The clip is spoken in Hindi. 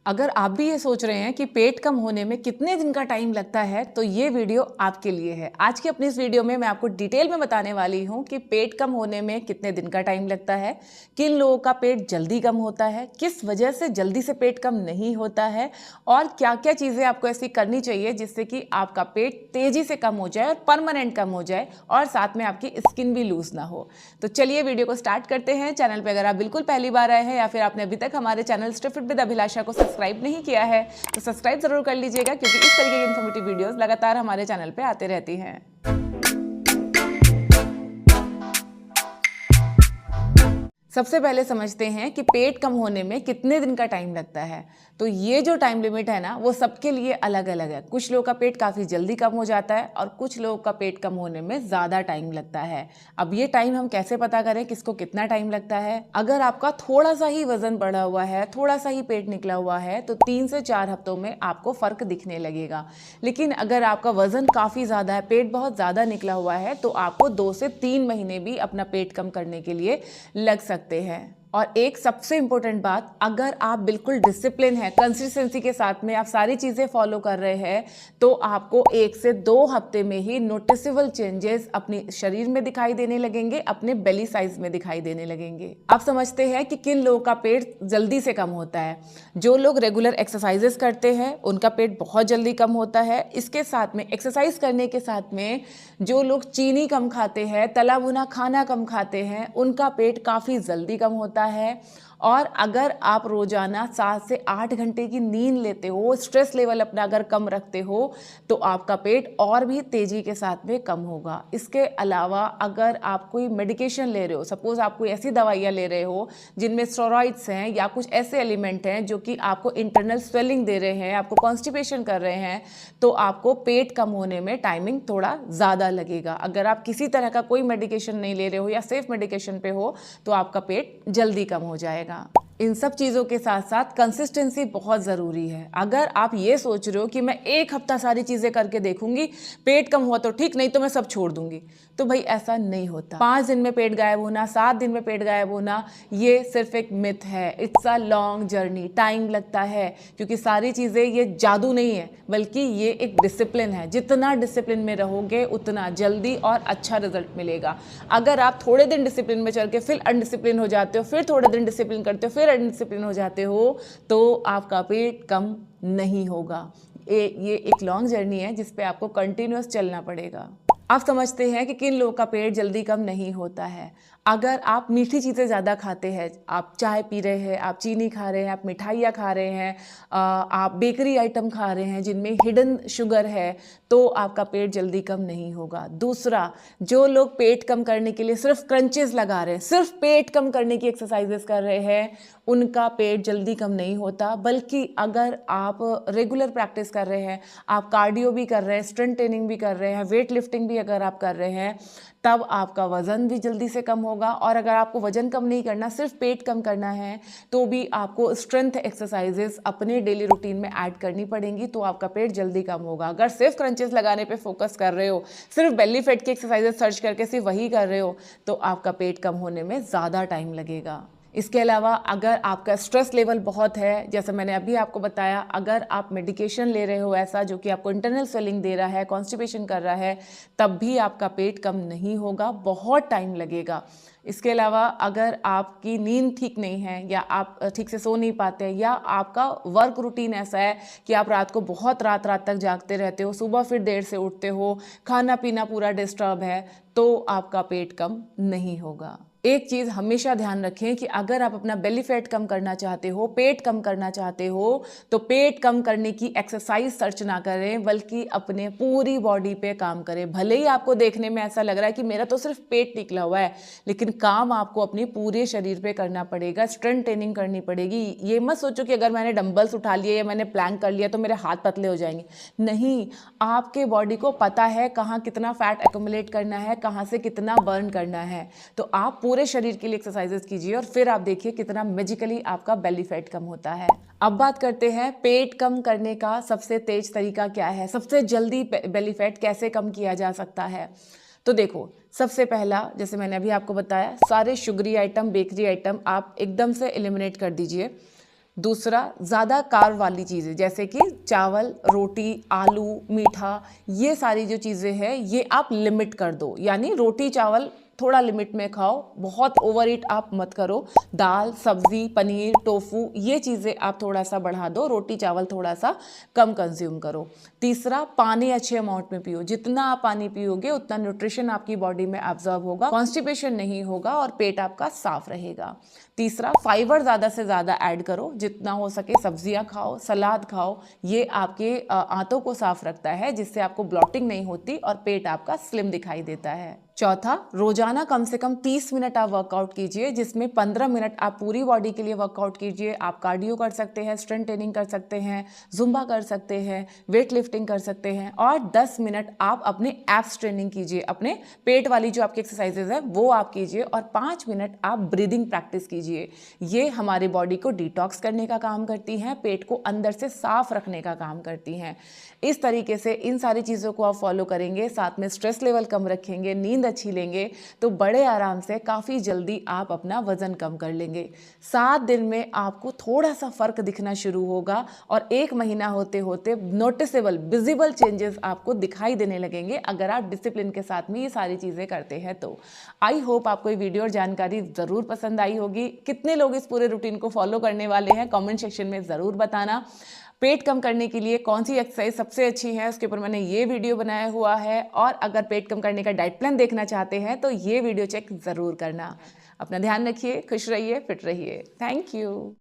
अगर आप भी ये सोच रहे हैं कि पेट कम होने में कितने दिन का टाइम लगता है तो ये वीडियो आपके लिए है। आज की अपनी इस वीडियो में मैं आपको डिटेल में बताने वाली हूँ कि पेट कम होने में कितने दिन का टाइम लगता है, किन लोगों का पेट जल्दी कम होता है, किस वजह से जल्दी से पेट कम नहीं होता है और क्या क्या चीज़ें आपको ऐसी करनी चाहिए जिससे कि आपका पेट तेज़ी से कम हो जाए और परमानेंट कम हो जाए और साथ में आपकी स्किन भी लूज ना हो। तो चलिए वीडियो को स्टार्ट करते हैं। चैनल पर अगर आप बिल्कुल पहली बार आए हैं या फिर आपने अभी तक हमारे चैनल स्टे फिट विद अभिलाषा को सब्सक्राइब नहीं किया है तो सब्सक्राइब जरूर कर लीजिएगा, क्योंकि इस तरीके की इन्फॉर्मेटिव वीडियोस लगातार हमारे चैनल पे आते रहती हैं। सबसे पहले समझते हैं कि पेट कम होने में कितने दिन का टाइम लगता है। तो ये जो टाइम लिमिट है ना, वो सबके लिए अलग अलग है। कुछ लोगों का पेट काफ़ी जल्दी कम हो जाता है और कुछ लोगों का पेट कम होने में ज़्यादा टाइम लगता है। अब ये टाइम हम कैसे पता करें किसको कितना टाइम लगता है? अगर आपका थोड़ा सा ही वजन बढ़ा हुआ है, थोड़ा सा ही पेट निकला हुआ है, तो 3 से 4 हफ्तों में आपको फ़र्क दिखने लगेगा। लेकिन अगर आपका वजन काफ़ी ज़्यादा है, पेट बहुत ज़्यादा निकला हुआ है, तो आपको 2 से 3 महीने भी अपना पेट कम करने के लिए लग सकते हैं। और एक सबसे इंपॉर्टेंट बात, अगर आप बिल्कुल डिसिप्लिन है, कंसिस्टेंसी के साथ में आप सारी चीज़ें फॉलो कर रहे हैं, तो आपको 1 से 2 हफ्ते में ही नोटिसेबल चेंजेस अपने शरीर में दिखाई देने लगेंगे, अपने बेली साइज में दिखाई देने लगेंगे। आप समझते हैं कि किन लोगों का पेट जल्दी से कम होता है। जो लोग रेगुलर एक्सरसाइजेस करते हैं उनका पेट बहुत जल्दी कम होता है। इसके साथ में एक्सरसाइज करने के साथ में जो लोग चीनी कम खाते हैं, तला भुना खाना कम खाते हैं, उनका पेट काफ़ी जल्दी कम होता है। और अगर आप रोजाना 7 से 8 घंटे की नींद लेते हो, स्ट्रेस लेवल अपना अगर कम रखते हो, तो आपका पेट और भी तेजी के साथ में कम होगा। इसके अलावा अगर आप कोई मेडिकेशन ले रहे हो, सपोज आप कोई ऐसी दवाइयाँ ले रहे हो जिनमें स्टेरॉइड्स हैं या कुछ ऐसे एलिमेंट हैं जो कि आपको इंटरनल स्वेलिंग दे रहे हैं, आपको कॉन्स्टिपेशन कर रहे हैं, तो आपको पेट कम होने में टाइमिंग थोड़ा ज़्यादा लगेगा। अगर आप किसी तरह का कोई मेडिकेशन नहीं ले रहे हो या सेफ मेडिकेशन पे हो, तो आपका पेट जल्दी कम हो जाएगा। इन सब चीज़ों के साथ साथ कंसिस्टेंसी बहुत ज़रूरी है। अगर आप ये सोच रहे हो कि मैं 1 हफ्ता सारी चीज़ें करके देखूंगी, पेट कम हुआ तो ठीक, नहीं तो मैं सब छोड़ दूंगी, तो भाई ऐसा नहीं होता। 5 दिन में पेट गायब होना, 7 दिन में पेट गायब होना, ये सिर्फ एक मिथ है। It's a long journey, time लगता है, क्योंकि सारी चीज़ें ये जादू नहीं है, बल्कि ये एक डिसिप्लिन है। जितना डिसिप्लिन में रहोगे उतना जल्दी और अच्छा रिजल्ट मिलेगा। अगर आप थोड़े दिन डिसिप्लिन में चल के फिर अनडिसिप्लिन हो जाते हो, फिर थोड़े दिन डिसिप्लिन करते हो, फिर अनडिसिप्लिन हो जाते हो, तो आपका पेट कम नहीं होगा। ये एक लॉन्ग जर्नी है जिस पे आपको कंटिन्यूअस चलना पड़ेगा। आप समझते हैं कि किन लोगों का पेट जल्दी कम नहीं होता है। अगर आप मीठी चीज़ें ज़्यादा खाते हैं, आप चाय पी रहे हैं, आप चीनी खा रहे हैं, आप मिठाइयाँ खा रहे हैं, आप बेकरी आइटम खा रहे हैं जिनमें हिडन शुगर है, तो आपका पेट जल्दी कम नहीं होगा। दूसरा, जो लोग पेट कम करने के लिए सिर्फ क्रंचेस लगा रहे हैं, सिर्फ पेट कम करने की एक्सरसाइजेस कर रहे हैं, उनका पेट जल्दी कम नहीं होता। बल्कि अगर आप रेगुलर प्रैक्टिस कर रहे हैं, आप कार्डियो भी कर रहे हैं, स्ट्रेंथ ट्रेनिंग भी कर रहे हैं, वेट लिफ्टिंग भी अगर आप कर रहे हैं, तब आपका वजन भी जल्दी से कम होगा। और अगर आपको वजन कम नहीं करना, सिर्फ पेट कम करना है, तो भी आपको स्ट्रेंथ एक्सरसाइजेस अपने डेली रूटीन में ऐड करनी पड़ेंगी, तो आपका पेट जल्दी कम होगा। अगर सिर्फ क्रंचेस लगाने पे फोकस कर रहे हो, सिर्फ बेली फैट की एक्सरसाइजेस सर्च करके सिर्फ वही कर रहे हो, तो आपका पेट कम होने में ज़्यादा टाइम लगेगा। इसके अलावा अगर आपका स्ट्रेस लेवल बहुत है, जैसे मैंने अभी आपको बताया, अगर आप मेडिकेशन ले रहे हो ऐसा जो कि आपको इंटरनल स्वेलिंग दे रहा है, कॉन्स्टिपेशन कर रहा है, तब भी आपका पेट कम नहीं होगा, बहुत टाइम लगेगा। इसके अलावा अगर आपकी नींद ठीक नहीं है, या आप ठीक से सो नहीं पाते, या आपका वर्क रूटीन ऐसा है कि आप रात को बहुत रात तक जागते रहते हो, सुबह फिर देर से उठते हो, खाना पीना पूरा डिस्टर्ब है, तो आपका पेट कम नहीं होगा। एक चीज़ हमेशा ध्यान रखें कि अगर आप अपना बेली फैट कम करना चाहते हो, पेट कम करना चाहते हो, तो पेट कम करने की एक्सरसाइज सर्च ना करें, बल्कि अपने पूरी बॉडी पे काम करें। भले ही आपको देखने में ऐसा लग रहा है कि मेरा तो सिर्फ पेट निकला हुआ है, लेकिन काम आपको अपने पूरे शरीर पे करना पड़ेगा, स्ट्रेंथ ट्रेनिंग करनी पड़ेगी। ये मत सोचो कि अगर मैंने डंबल्स उठा लिए या मैंने प्लैंक कर लिया तो मेरे हाथ पतले हो जाएंगे। नहीं, आपके बॉडी को पता है कहाँ कितना फैट एक्युमुलेट करना है, कहाँ से कितना बर्न करना है। तो आप पूरे शरीर के लिए एक्सरसाइजेस कीजिए और फिर आप देखिए कितना मैजिकली आपका बेली फैट कम होता है। अब बात करते हैं पेट कम करने का सबसे तेज तरीका क्या है, सबसे जल्दी बेली फैट कैसे कम किया जा सकता है। तो देखो, सबसे पहला, जैसे मैंने अभी आपको बताया, सारे शुगरी आइटम, बेकरी आइटम आप एकदम से एलिमिनेट कर दीजिए। दूसरा, ज़्यादा कार्ब वाली चीज़ें जैसे कि चावल, रोटी, आलू, मीठा, ये सारी जो चीज़ें हैं ये आप लिमिट कर दो। यानी रोटी चावल थोड़ा लिमिट में खाओ, बहुत ओवर ईट आप मत करो। दाल, सब्जी, पनीर, टोफू, ये चीज़ें आप थोड़ा सा बढ़ा दो, रोटी चावल थोड़ा सा कम कंज्यूम करो। तीसरा, पानी अच्छे अमाउंट में पियो। जितना आप पानी पियोगे उतना न्यूट्रिशन आपकी बॉडी में एब्जॉर्ब होगा, कॉन्स्टिपेशन नहीं होगा और पेट आपका साफ रहेगा। तीसरा, फाइबर ज़्यादा से ज़्यादा ऐड करो, जितना हो सके सब्जियां खाओ, सलाद खाओ। ये आपके आंतों को साफ रखता है, जिससे आपको ब्लॉटिंग नहीं होती और पेट आपका स्लिम दिखाई देता है। चौथा, रोजाना कम से कम 30 मिनट आप वर्कआउट कीजिए, जिसमें 15 मिनट आप पूरी बॉडी के लिए वर्कआउट कीजिए। आप कार्डियो कर सकते हैं, स्ट्रेंथ ट्रेनिंग कर सकते हैं, जुम्बा कर सकते हैं, वेट लिफ्टिंग कर सकते हैं और 10 मिनट आप अपने एब्स ट्रेनिंग कीजिए। अपने पेट वाली जो आपकी एक्सरसाइजेज है वो आप कीजिए और 5 मिनट आप ब्रीदिंग प्रैक्टिस कीजिए। ये हमारी बॉडी को डिटॉक्स करने का काम करती हैं, पेट को अंदर से साफ रखने का काम करती हैं। इस तरीके से इन सारी चीज़ों को आप फॉलो करेंगे, साथ में स्ट्रेस लेवल कम रखेंगे, नींद अच्छी लेंगे, तो बड़े आराम से काफ़ी जल्दी आप अपना वजन कम कर लेंगे। 7 दिन में आपको थोड़ा सा फर्क दिखना शुरू होगा और 1 महीना होते होते नोटिसेबल विजिबल चेंजेस आपको दिखाई देने लगेंगे, अगर आप डिसिप्लिन के साथ में ये सारी चीज़ें करते हैं तो। आई होप आपको ये वीडियो और जानकारी ज़रूर पसंद आई होगी। कितने लोग इस पूरे रूटीन को फॉलो करने वाले हैं कमेंट सेक्शन में ज़रूर बताना। पेट कम करने के लिए कौन सी एक्सरसाइज सबसे अच्छी है उसके ऊपर मैंने ये वीडियो बनाया हुआ है, और अगर पेट कम करने का डाइट प्लान देखना चाहते हैं तो ये वीडियो चेक ज़रूर करना। अपना ध्यान रखिए, खुश रहिए, फिट रहिए। Thank you.